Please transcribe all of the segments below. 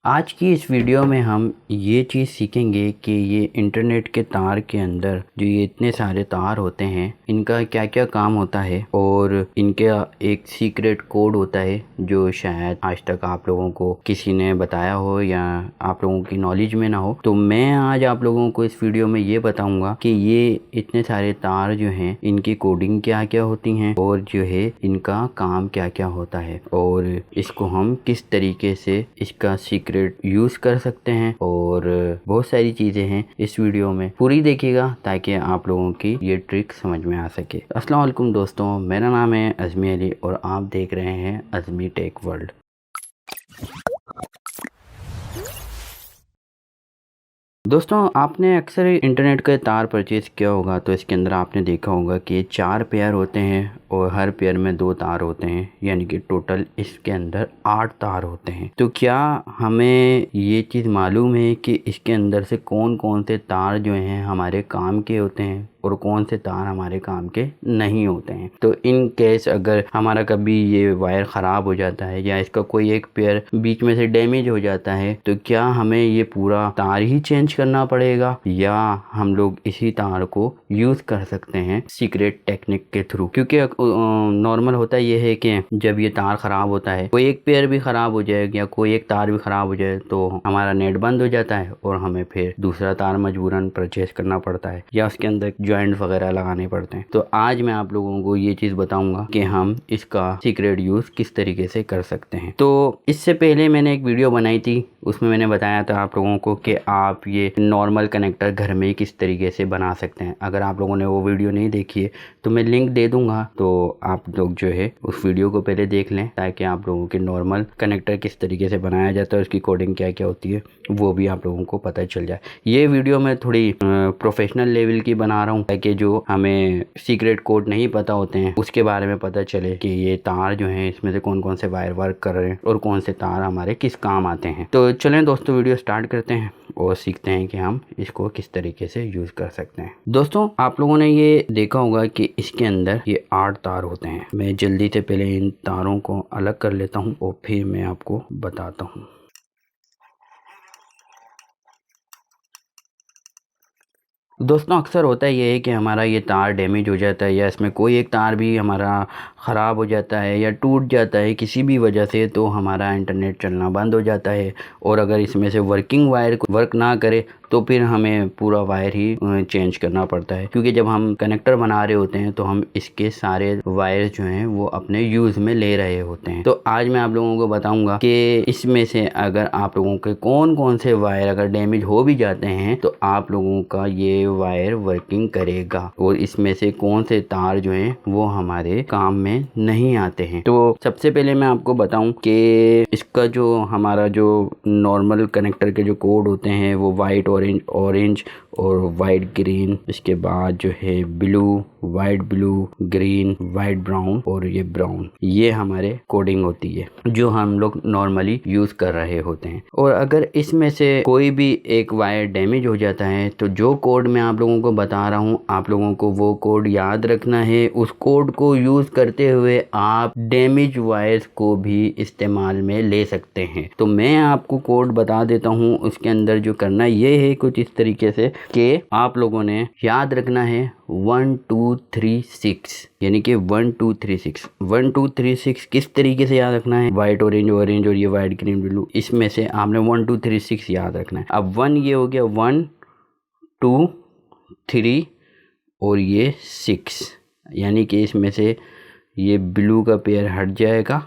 आज की इस वीडियो में हम ये चीज़ सीखेंगे कि ये इंटरनेट के तार के अंदर जो ये इतने सारे तार होते हैं इनका क्या क्या काम होता है और इनका एक सीक्रेट कोड होता है जो शायद आज तक आप लोगों को किसी ने बताया हो या आप लोगों की नॉलेज में ना हो। तो मैं आज आप लोगों को इस वीडियो में ये बताऊंगा कि ये इतने सारे तार जो हैं इनकी कोडिंग क्या क्या होती हैं और जो है इनका काम क्या क्या होता है और इसको हम किस तरीके से इसका सीक्रेट यूज कर सकते हैं और बहुत सारी चीजें हैं इस वीडियो में। पूरी देखिएगा ताकि आप लोगों की ये ट्रिक समझ में आ सके। अस्सलाम वालेकुम दोस्तों, मेरा नाम है अज़मी अली और आप देख रहे हैं अज़मी टेक वर्ल्ड। दोस्तों, आपने अक्सर इंटरनेट का तार परचेज किया होगा तो इसके अंदर आपने देखा होगा कि 4 पेयर होते हैं और हर पेयर में 2 तार होते हैं, यानी कि टोटल इसके अंदर 8 तार होते हैं। तो क्या हमें ये चीज़ मालूम है कि इसके अंदर से कौन कौन से तार जो हैं हमारे काम के होते हैं और कौन से तार हमारे काम के नहीं होते हैं? तो इन केस अगर हमारा कभी ये वायर ख़राब हो जाता है या इसका कोई एक पेयर बीच में से डैमेज हो जाता है तो क्या हमें ये पूरा तार ही चेंज करना पड़ेगा या हम लोग इसी तार को यूज़ कर सकते हैं सीक्रेट टेक्निक के थ्रू? क्योंकि नॉर्मल होता ये है कि जब ये तार ख़राब होता है, कोई एक पेयर भी ख़राब हो जाए या कोई एक तार भी ख़राब हो जाए तो हमारा नेट बंद हो जाता है और हमें फिर दूसरा तार मजबूरन परचेज करना पड़ता है या उसके अंदर जॉइंट वगैरह लगाने पड़ते हैं। तो आज मैं आप लोगों को ये चीज़ बताऊंगा कि हम इसका सीक्रेट यूज़ किस तरीके से कर सकते हैं। तो इससे पहले मैंने एक वीडियो बनाई थी, उसमें मैंने बताया था आप लोगों को कि आप ये नॉर्मल कनेक्टर घर में ही किस तरीके से बना सकते हैं। अगर आप लोगों ने वो वीडियो नहीं देखी है तो मैं लिंक दे दूंगा, तो आप लोग जो है उस वीडियो को पहले देख लें ताकि आप लोगों के नॉर्मल कनेक्टर किस तरीके से बनाया जाता है, उसकी कोडिंग क्या क्या होती है वो भी आप लोगों को पता चल जाए। ये वीडियो मैं थोड़ी प्रोफेशनल लेवल की बना रहा हूँ ताकि जो हमें सीक्रेट कोड नहीं पता होते हैं उसके बारे में पता चले कि ये तार जो हैं इसमें से कौन कौन से वायर वर्क कर रहे हैं और कौन से तार हमारे किस काम आते हैं। तो चलें दोस्तों, वीडियो स्टार्ट करते हैं और सीखते हैं कि हम इसको किस तरीके से यूज़ कर सकते हैं। दोस्तों, आप लोगों ने ये देखा होगा कि इसके अंदर ये 8 तार होते हैं। मैं जल्दी से पहले इन तारों को अलग कर लेता हूँ और फिर मैं आपको बताता हूँ। दोस्तों, अक्सर होता ये है कि हमारा ये तार डैमेज हो जाता है या इसमें कोई एक तार भी हमारा ख़राब हो जाता है या टूट जाता है किसी भी वजह से, तो हमारा इंटरनेट चलना बंद हो जाता है। और अगर इसमें से वर्किंग वायर वर्क ना करे तो फिर हमें पूरा वायर ही चेंज करना पड़ता है, क्योंकि जब हम कनेक्टर बना रहे होते हैं तो हम इसके सारे वायर जो हैं वो अपने यूज़ में ले रहे होते हैं। तो आज मैं आप लोगों को बताऊंगा कि इसमें से अगर आप लोगों के कौन कौन से वायर अगर डैमेज हो भी जाते हैं तो आप लोगों का ये वायर वर्किंग करेगा और इसमें से कौन से तार जो हैं वो हमारे काम में नहीं आते हैं। तो सबसे पहले मैं आपको बताऊं कि इसका जो हमारा जो नॉर्मल कनेक्टर के जो कोड होते हैं वो वाइट ऑरेंज और वाइट ग्रीन, इसके बाद जो है blue, white blue, green, white brown और ये ब्राउन, ये हमारे कोडिंग होती है जो हम लोग नॉर्मली यूज कर रहे होते हैं। और अगर इसमें से कोई भी एक वायर डैमेज हो जाता है तो जो कोड मैं आप लोगों को बता रहा हूँ आप लोगों को वो कोड याद रखना है। उस कोड को यूज करते हुए आप डैमेज वायर्स को भी इस्तेमाल में ले सकते हैं। तो मैं आपको कोड बता देता हूँ, उसके अंदर जो करना ये है कुछ इस तरीके से कि आप लोगों ने याद रखना है 1 2 3 6, यानी कि 1 2 3 6। 1 2 3 6 किस तरीके से याद रखना है? वाइट ऑरेंज और ये वाइट ग्रीन ब्लू, इसमें से आपने 1 2 3 6 याद रखना है। अब 1 ये हो गया, 1 2 3 और ये 6, यानी कि इसमें से ये ब्लू का पेयर हट जाएगा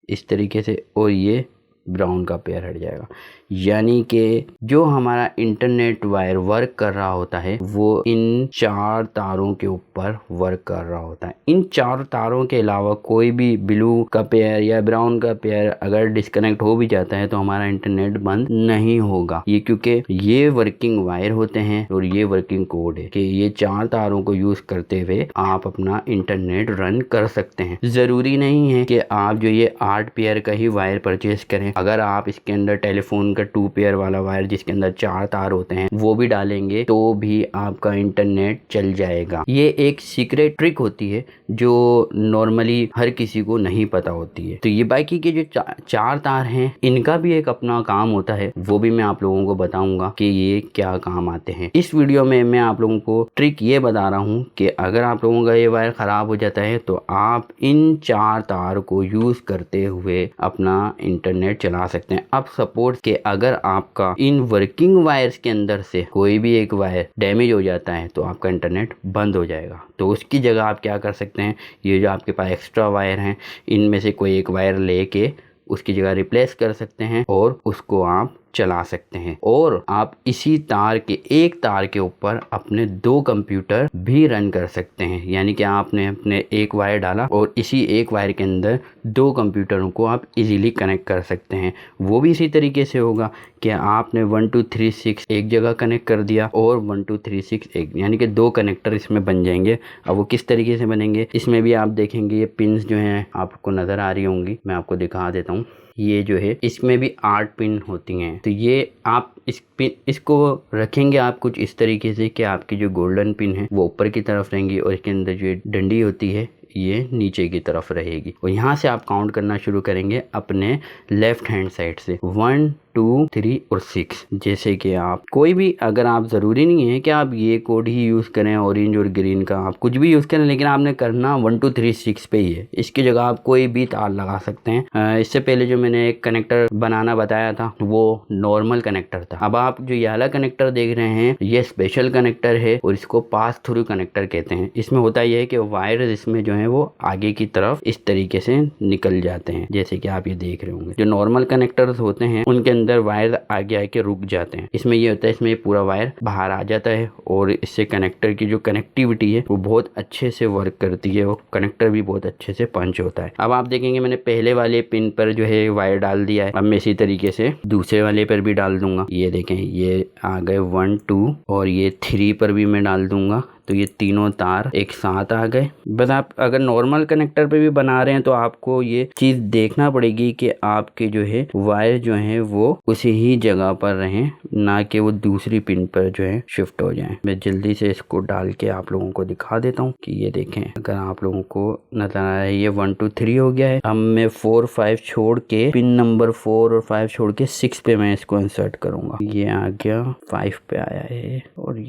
इस तरीके से और ये ब्राउन का पेयर हट जाएगा। यानी कि जो हमारा इंटरनेट वायर वर्क कर रहा होता है वो इन 4 तारों के ऊपर वर्क कर रहा होता है। इन 4 तारों के अलावा कोई भी ब्लू का पेयर या ब्राउन का पेयर अगर डिस्कनेक्ट हो भी जाता है तो हमारा इंटरनेट बंद नहीं होगा। ये क्योंकि ये वर्किंग वायर होते हैं और ये वर्किंग कोड है कि ये 4 तारों को यूज करते हुए आप अपना इंटरनेट रन कर सकते हैं। जरूरी नहीं है कि आप जो ये 8 पेयर का ही वायर परचेज करें। अगर आप इसके अंदर टेलीफोन का 2 पेयर वाला वायर जिसके अंदर 4 तार होते हैं वो भी डालेंगे तो भी आपका इंटरनेट चल जाएगा। ये एक सीक्रेट ट्रिक होती है जो नॉर्मली हर किसी को नहीं पता होती है। तो ये बाकी के जो 4 तार हैं इनका भी एक अपना काम होता है, वो भी मैं आप लोगों को बताऊंगा कि ये क्या काम आते हैं। इस वीडियो में मैं आप लोगों को ट्रिक ये बता रहा हूँ कि अगर आप लोगों का ये वायर खराब हो जाता है तो आप इन 4 तार को यूज करते हुए अपना इंटरनेट चला सकते हैं। अब सपोज के अगर आपका इन वर्किंग वायर्स के अंदर से कोई भी एक वायर डैमेज हो जाता है तो आपका इंटरनेट बंद हो जाएगा। तो उसकी जगह आप क्या कर सकते हैं, ये जो आपके पास एक्स्ट्रा वायर हैं इनमें से कोई एक वायर लेके उसकी जगह रिप्लेस कर सकते हैं और उसको आप चला सकते हैं। और आप इसी तार के एक तार के ऊपर अपने 2 कंप्यूटर भी रन कर सकते हैं। यानी कि आपने अपने एक वायर डाला और इसी एक वायर के अंदर 2 कंप्यूटरों को आप इजीली कनेक्ट कर सकते हैं। वो भी इसी तरीके से होगा कि आपने 1 2 3 6 एक जगह कनेक्ट कर दिया और 1 2 3 6 एक, यानी कि 2 कनेक्टर इसमें बन जाएंगे। अब वो किस तरीके से बनेंगे इसमें भी आप देखेंगे ये पिन्स जो हैं आपको नज़र आ रही होंगी, मैं आपको दिखा देता हूँ। ये जो है इसमें भी 8 पिन होती हैं। तो ये आप इसको रखेंगे आप कुछ इस तरीके से कि आपकी जो गोल्डन पिन है वो ऊपर की तरफ रहेंगी और इसके अंदर जो डंडी होती है ये नीचे की तरफ रहेगी। और यहाँ से आप काउंट करना शुरू करेंगे अपने लेफ्ट हैंड साइड से 1 2 3 और 6। जैसे कि आप कोई भी, अगर आप ज़रूरी नहीं है कि आप ये कोड ही यूज़ करें ऑरेंज और ग्रीन का, आप कुछ भी यूज़ करें, लेकिन आपने करना 1 2 3 6 पे ही है। इसकी जगह आप कोई भी तार लगा सकते हैं। इससे पहले जो मैंने एक कनेक्टर बनाना बताया था वो नॉर्मल कनेक्टर था। अब आप जो ये वाला कनेक्टर देख रहे हैं ये स्पेशल कनेक्टर है और इसको पास थ्रू कनेक्टर कहते हैं। इसमें होता यह है कि वायर इसमें जो है वो आगे की तरफ इस तरीके से निकल जाते हैं, जैसे कि आप ये देख रहे होंगे। जो नॉर्मल कनेक्टर्स होते हैं उनके अंदर वायर आगे आके रुक जाते हैं। इसमें ये होता है, इसमें पूरा वायर बाहर आ जाता है और इससे कनेक्टर की जो कनेक्टिविटी है वो बहुत अच्छे से वर्क करती है और कनेक्टर भी बहुत अच्छे से पंच होता है। अब आप देखेंगे मैंने पहले वाले पिन पर जो है वायर डाल दिया है। अब मैं इसी तरीके से दूसरे वाले पर भी डाल दूंगा। ये देखें ये आ गए 1 2 और ये 3 पर भी मैं डाल दूंगा। तो ये तीनों तार एक साथ आ गए। बस आप अगर नॉर्मल कनेक्टर पे भी बना रहे हैं तो आपको ये चीज देखना पड़ेगी कि आपके जो है वायर जो है वो उसी ही जगह पर रहें, ना कि वो दूसरी पिन पर जो है शिफ्ट हो जाएं। मैं जल्दी से इसको डाल के आप लोगों को दिखा देता हूँ कि ये देखें, अगर आप लोगों को नजर आ रहा है ये 1 2 3 हो गया है। अब मैं 4 5 छोड़ के पिन नंबर 4 और 5 छोड़ के 6 पे मैं इसको इंसर्ट करूंगा। ये आ गया 5 पे आया है और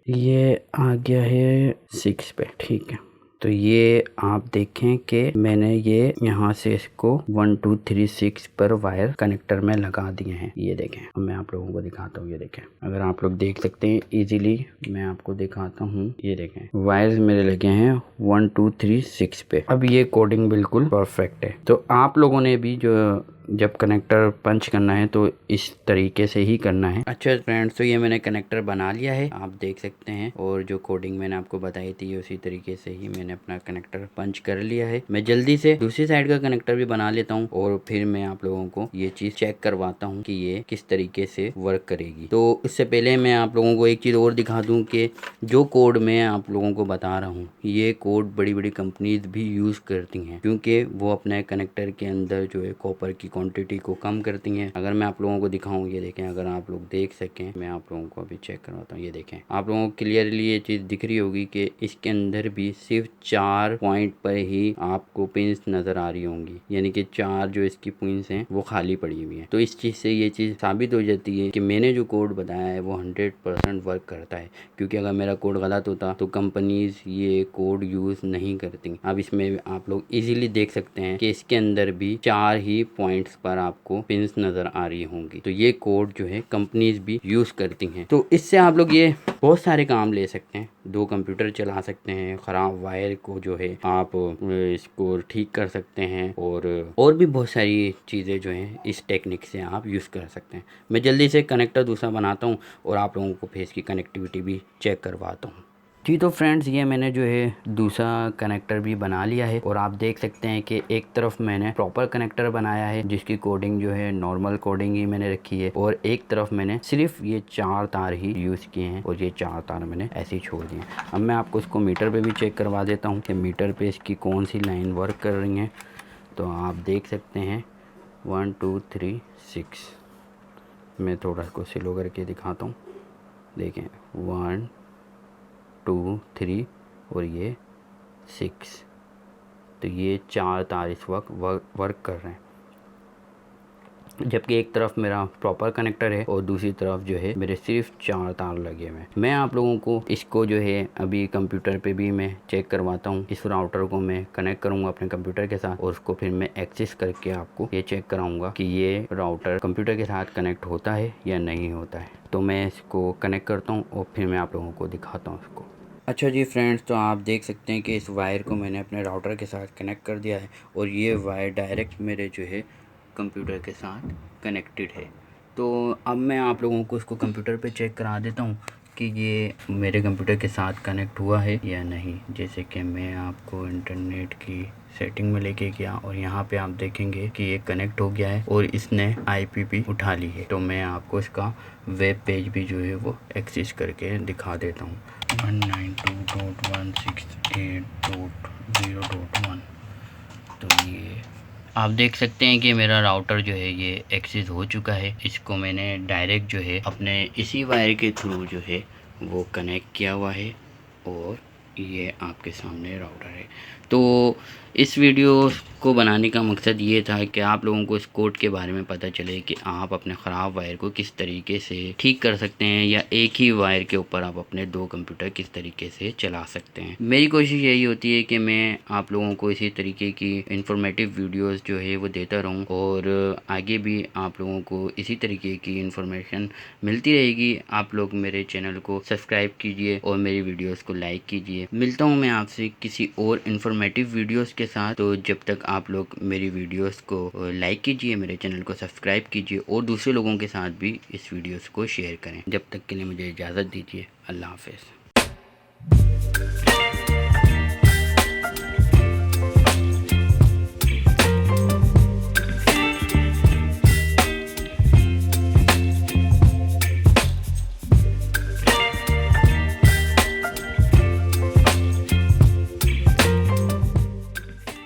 ये आ गया है 6 पे। ठीक है, तो ये आप देखें कि मैंने ये यहाँ से इसको 1 2 3 6 पर वायर कनेक्टर में लगा दिए हैं। ये देखें, अब मैं आप लोगों को दिखाता हूँ। ये देखें, अगर आप लोग देख सकते हैं इजीली, मैं आपको दिखाता हूँ। ये देखें वायर्स मेरे लगे हैं 1 2 3 6 पे। अब ये कोडिंग बिल्कुल परफेक्ट है। तो आप लोगों ने भी जो जब कनेक्टर पंच करना है तो इस तरीके से ही करना है। अच्छा फ्रेंड्स, तो ये मैंने कनेक्टर बना लिया है, आप देख सकते हैं। और जो कोडिंग मैंने आपको बताई थी उसी तरीके से ही मैंने अपना कनेक्टर पंच कर लिया है। मैं जल्दी से दूसरी साइड का कनेक्टर भी बना लेता हूँ और फिर मैं आप लोगों को ये चीज चेक करवाता हूँ कि ये किस तरीके से वर्क करेगी। तो इससे पहले मैं आप लोगों को एक चीज और दिखा दूँ कि जो कोड मैं आप लोगों को बता रहा हूँ ये कोड बड़ी बड़ी कंपनीज भी यूज करती हैं, क्योंकि वो अपने कनेक्टर के अंदर जो है कॉपर की क्वांटिटी को कम करती हैं। अगर मैं आप लोगों को दिखाऊं, ये देखें, अगर आप लोग देख सकें, मैं आप लोगों को अभी चेक करवाता हूं। ये देखें, आप लोगों को क्लियरली ये चीज़ दिख रही होगी कि इसके अंदर भी सिर्फ 4 पॉइंट पर ही आपको पिंस नज़र आ रही होंगी, यानी कि 4 जो इसकी पिंस हैं वो खाली पड़ी हुई हैं। तो इस चीज़ से ये चीज़ साबित हो जाती है कि मैंने जो कोड बताया है वो 100% वर्क करता है, क्योंकि अगर मेरा कोड गलत होता तो कंपनीज ये कोड यूज़ नहीं करती। अब इसमें आप लोग इजीली देख सकते हैं कि इसके अंदर भी 4 ही पॉइंट्स पर आपको पिंस नजर आ रही होंगी। तो ये कोड जो है कंपनीज भी यूज करती हैं। तो इससे आप लोग ये बहुत सारे काम ले सकते हैं। 2 कंप्यूटर चला सकते हैं, खराब वायर को जो है आप इसको ठीक कर सकते हैं और भी बहुत सारी चीज़ें जो हैं इस टेक्निक से आप यूज़ कर सकते हैं। मैं जल्दी से कनेक्टर दूसरा बनाता हूँ और आप लोगों को फेस की कनेक्टिविटी भी चेक करवाता हूँ। जी तो फ्रेंड्स, ये मैंने जो है दूसरा कनेक्टर भी बना लिया है और आप देख सकते हैं कि एक तरफ मैंने प्रॉपर कनेक्टर बनाया है जिसकी कोडिंग जो है नॉर्मल कोडिंग ही मैंने रखी है, और एक तरफ मैंने सिर्फ ये 4 तार ही यूज़ किए हैं और ये 4 तार मैंने ऐसे ही छोड़ दिए। अब मैं आपको इसको मीटर पे भी चेक करवा देता हूँ कि मीटर पे इसकी कौन सी लाइन वर्क कर रही है। तो आप देख सकते हैं 1 2 3 6। मैं थोड़ा इसको स्लो करके दिखाता हूँ। देखें 1 2 3 और ये 6। तो ये 4 तार इस वक्त वर्क कर रहे हैं, जबकि एक तरफ मेरा प्रॉपर कनेक्टर है और दूसरी तरफ जो है मेरे सिर्फ 4 तार लगे हुए हैं। मैं आप लोगों को इसको जो है अभी कंप्यूटर पे भी मैं चेक करवाता हूँ। इस राउटर को मैं कनेक्ट करूँगा अपने कंप्यूटर के साथ और उसको फिर मैं एक्सेस करके आपको ये चेक कराऊँगा कि ये राउटर कंप्यूटर के साथ कनेक्ट होता है या नहीं होता है। तो मैं इसको कनेक्ट करता हूँ और फिर मैं आप लोगों को दिखाता हूँ इसको। अच्छा जी फ्रेंड्स, तो आप देख सकते हैं कि इस वायर को मैंने अपने राउटर के साथ कनेक्ट कर दिया है और ये वायर डायरेक्ट मेरे जो है कंप्यूटर के साथ कनेक्टेड है। तो अब मैं आप लोगों को इसको कंप्यूटर पे चेक करा देता हूँ कि ये मेरे कंप्यूटर के साथ कनेक्ट हुआ है या नहीं। जैसे कि मैं आपको इंटरनेट की सेटिंग में लेके गया और यहाँ पे आप देखेंगे कि ये कनेक्ट हो गया है और इसने IP भी उठा ली है। तो मैं आपको इसका वेब पेज भी जो है वो एक्सेस करके दिखा देता हूँ। 192.168.0.1। तो ये आप देख सकते हैं कि मेरा राउटर जो है ये एक्सेस हो चुका है। इसको मैंने डायरेक्ट जो है अपने इसी वायर के थ्रू जो है वो कनेक्ट किया हुआ है और ये आपके सामने राउटर है। तो इस वीडियो को बनाने का मकसद ये था कि आप लोगों को इस कोड के बारे में पता चले कि आप अपने ख़राब वायर को किस तरीके से ठीक कर सकते हैं या एक ही वायर के ऊपर आप अपने 2 कंप्यूटर किस तरीके से चला सकते हैं। मेरी कोशिश यही होती है कि मैं आप लोगों को इसी तरीके की इंफॉर्मेटिव वीडियोस जो है वो देता रहूं और आगे भी आप लोगों को इसी तरीके की इंफॉर्मेशन मिलती रहेगी। आप लोग मेरे चैनल को सब्सक्राइब कीजिए और मेरी वीडियोस को लाइक कीजिए। मिलता हूं मैं आपसे किसी और इंफॉर्मेटिव वीडियोस के साथ। तो जब तक आप लोग मेरी वीडियोस को लाइक कीजिए, मेरे चैनल को सब्सक्राइब कीजिए और दूसरे लोगों के साथ भी इस वीडियोस को शेयर करें। जब तक के लिए मुझे इजाज़त दीजिए। अल्लाह हाफ़िज़।